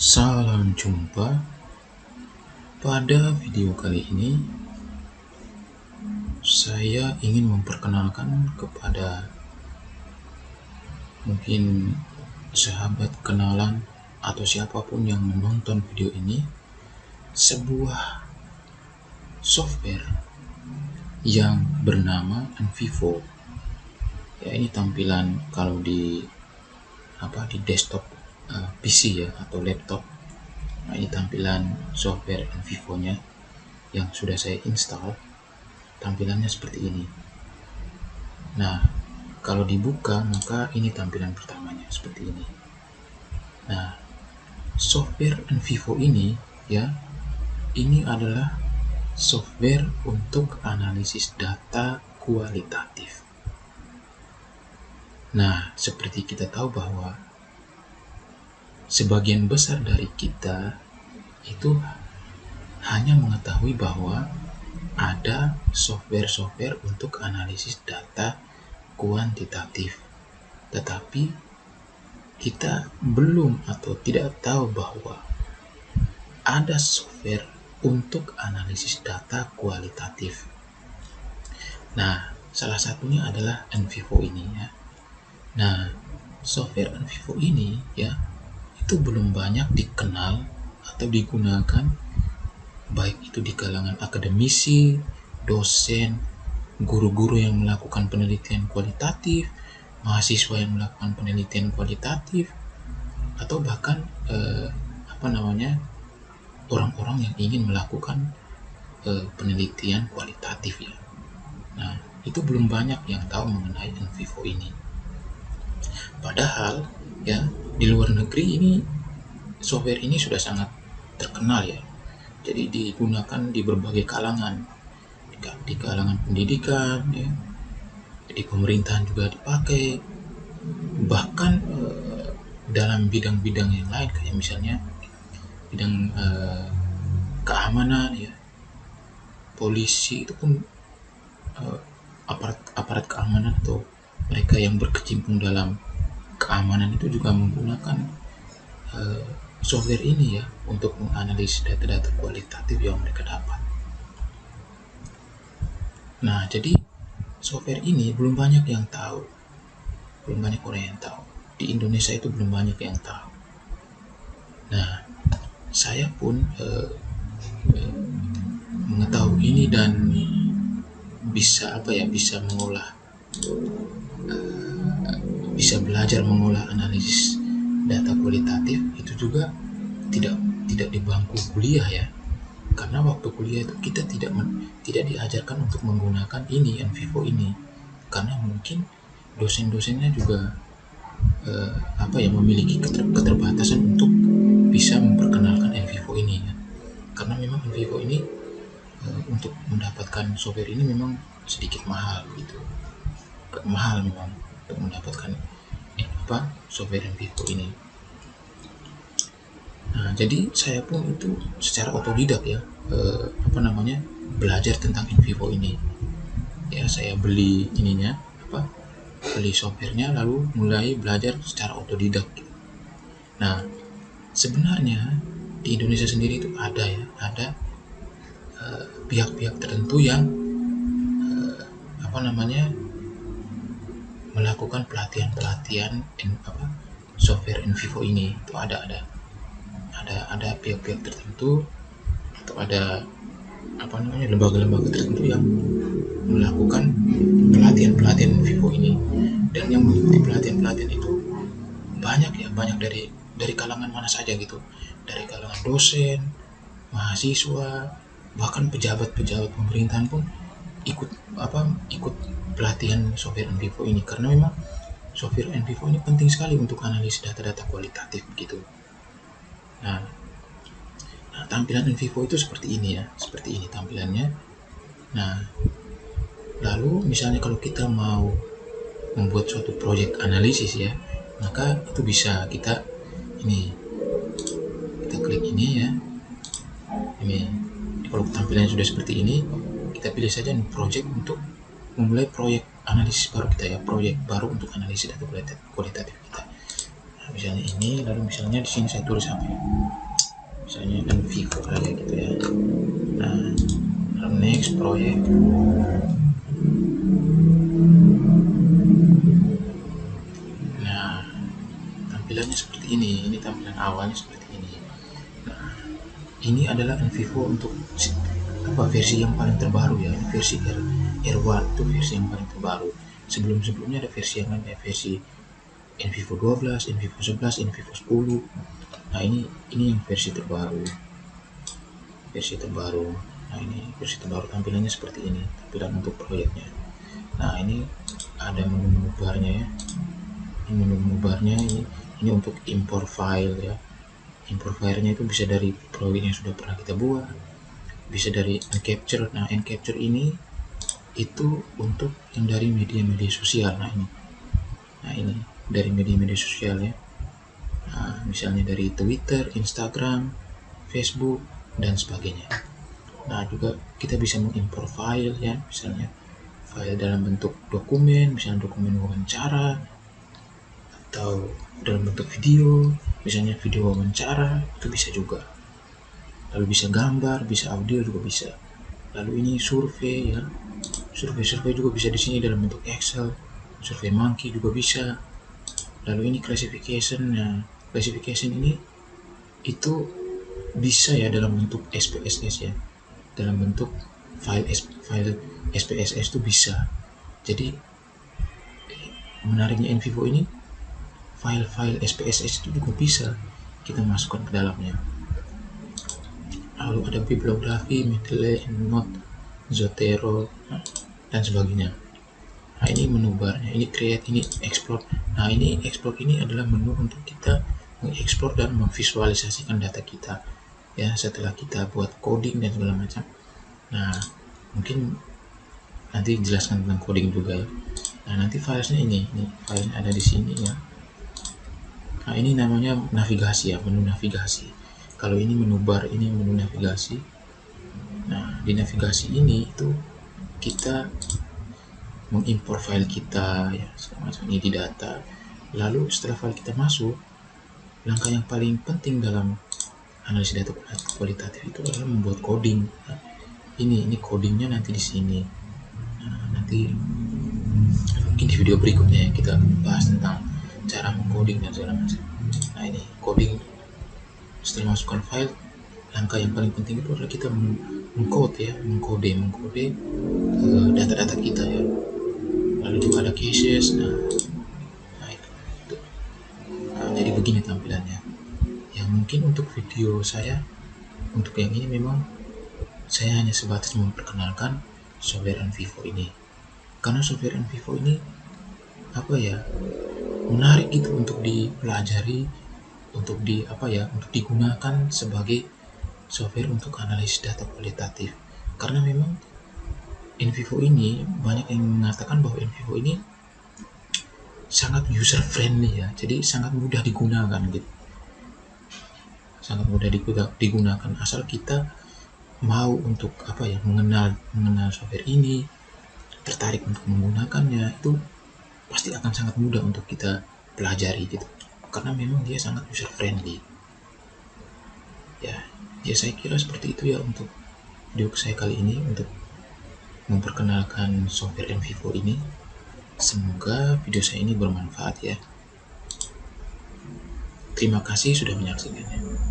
Salam jumpa. Pada video kali ini, saya ingin memperkenalkan kepada mungkin sahabat kenalan atau siapapun yang menonton video ini, sebuah software yang bernama Envivo. Ya, ini tampilan kalau di desktop PC ya atau laptop. Nah, ini tampilan software Envivo-nya yang sudah saya install. Tampilannya seperti ini. Nah, kalau dibuka maka ini tampilan pertamanya seperti ini. Nah, software Envivo ini ya, ini adalah software untuk analisis data kualitatif. Nah, seperti kita tahu bahwa sebagian besar dari kita itu hanya mengetahui bahwa ada software-software untuk analisis data kuantitatif, tetapi kita belum atau tidak tahu bahwa ada software untuk analisis data kualitatif. Nah, salah satunya adalah Envivo ini ya. Nah, software Envivo ini ya, itu belum banyak dikenal atau digunakan, baik itu di kalangan akademisi, dosen, guru-guru yang melakukan penelitian kualitatif, mahasiswa yang melakukan penelitian kualitatif, atau bahkan orang-orang yang ingin melakukan penelitian kualitatif ya. Nah, itu belum banyak yang tahu mengenai Envivo ini. Padahal ya, di luar negeri ini software ini sudah sangat terkenal ya. Jadi digunakan di berbagai kalangan, di kalangan pendidikan ya, di pemerintahan juga dipakai, bahkan dalam bidang-bidang yang lain kayak misalnya bidang keamanan ya, polisi itu pun aparat keamanan atau mereka yang berkecimpung dalam keamanan itu juga menggunakan software ini ya untuk menganalisis data-data kualitatif yang mereka dapat. Nah, jadi software ini belum banyak yang tahu, belum banyak orang yang tahu. Di Indonesia itu belum banyak yang tahu. Nah, saya pun mengetahui ini dan bisa mengolah, bisa belajar mengolah analisis data kualitatif itu juga tidak di bangku kuliah ya, karena waktu kuliah itu kita tidak diajarkan untuk menggunakan ini Envivo ini, karena mungkin dosen-dosennya juga memiliki keterbatasan untuk bisa memperkenalkan Envivo ini ya. Karena memang Envivo ini untuk mendapatkan software ini memang sedikit mahal gitu, mahal memang untuk mendapatkan software Envivo ini. Nah, jadi saya pun itu secara otodidak ya, belajar tentang Envivo ini. Ya, saya beli beli softwarenya lalu mulai belajar secara otodidak. Nah, sebenarnya di Indonesia sendiri itu ada pihak-pihak tertentu yang melakukan pelatihan software Envivo ini. Itu ada pihak-pihak tertentu atau ada lembaga-lembaga tertentu yang melakukan pelatihan Envivo ini, dan yang mengikuti pelatihan itu banyak dari kalangan mana saja gitu, dari kalangan dosen, mahasiswa, bahkan pejabat-pejabat pemerintahan pun ikut pelatihan software Envivo ini, karena memang software Envivo ini penting sekali untuk analisis data-data kualitatif begitu. Nah, tampilan Envivo itu seperti ini ya, seperti ini tampilannya. Nah, lalu misalnya kalau kita mau membuat suatu proyek analisis ya, maka itu bisa kita klik ini ya. Ini kalau tampilannya sudah seperti ini, kita pilih saja nih project untuk memulai proyek analisis baru kita ya, proyek baru untuk analisis data kualitatif kita. Nah, misalnya ini, lalu misalnya di sini saya tulis apa ya, misalnya Envivo kayak gitu ya. Nah, next proyek. Nah, tampilannya seperti ini tampilan awalnya seperti ini. Nah, ini adalah Envivo untuk versi yang paling terbaru ya, versi R1 itu versi yang paling terbaru. Sebelumnya ada versi yang lain ya, versi Envivo 12, Envivo 11, Envivo 10. Nah, ini yang versi terbaru. Nah, ini versi terbaru, tampilannya seperti ini, tampilan untuk proyeknya. Nah, ini ada menu barnya ya. Ini menu barnya ini untuk import file ya. Import filenya itu bisa dari proyek yang sudah pernah kita buat, bisa dari Encapture. Nah, Encapture ini itu untuk yang dari media-media sosial. Nah, ini dari media-media sosial ya. Nah, misalnya dari Twitter, Instagram, Facebook, dan sebagainya. Nah, juga kita bisa mengimport file ya, misalnya file dalam bentuk dokumen, misalnya dokumen wawancara, atau dalam bentuk video, misalnya video wawancara, itu bisa juga. Lalu bisa gambar, bisa audio juga bisa. Lalu ini survei ya, survei juga bisa di sini dalam bentuk Excel, survei monkey juga bisa. Lalu ini classification. Nah, classification ini itu bisa ya dalam bentuk SPSS ya, dalam bentuk file SPSS itu bisa. Jadi menariknya Envivo ini, file-file SPSS itu juga bisa kita masukkan ke dalamnya. Lalu ada bibliografi, Mendeley, EndNote, Zotero, dan sebagainya. Nah, ini menu barnya, ini create, ini export. Nah, ini export ini adalah menu untuk kita mengekspor dan memvisualisasikan data kita ya, setelah kita buat coding dan segala macam. Nah, mungkin nanti jelaskan tentang coding juga ya. Nah, nanti filenya ini filenya ada di sini ya. Nah, ini namanya navigasi ya, menu navigasi. Kalau ini menu bar, ini menu navigasi. Nah, di navigasi ini itu kita mengimport file kita ya, semacam ini di data. Lalu setelah file kita masuk, langkah yang paling penting dalam analisis data kualitatif itu adalah membuat coding. Nah, ini codingnya nanti di sini. Nah, nanti mungkin di video berikutnya ya, kita bahas tentang cara mengcoding dan segala macam. Nah, ini coding. Setelah masukkan file, langkah yang paling penting itu adalah kita mengkode data-data kita ya. Lalu juga ada caches. Nah itu. Jadi begini tampilannya. Yang mungkin untuk video saya, untuk yang ini memang saya hanya sebatas memperkenalkan software Envivo ini. Karena software Envivo ini menarik gitu untuk dipelajari, untuk digunakan sebagai software untuk analisis data kualitatif. Karena memang Envivo ini banyak yang mengatakan bahwa Envivo ini sangat user friendly ya, jadi sangat mudah digunakan gitu. Sangat mudah digunakan asal kita mau untuk mengenal software ini, tertarik untuk menggunakannya, itu pasti akan sangat mudah untuk kita pelajari gitu. Karena memang dia sangat user friendly. Ya, saya kira seperti itu ya untuk video saya kali ini, untuk memperkenalkan software Envivo ini. Semoga video saya ini bermanfaat ya. Terima kasih sudah menyaksikannya.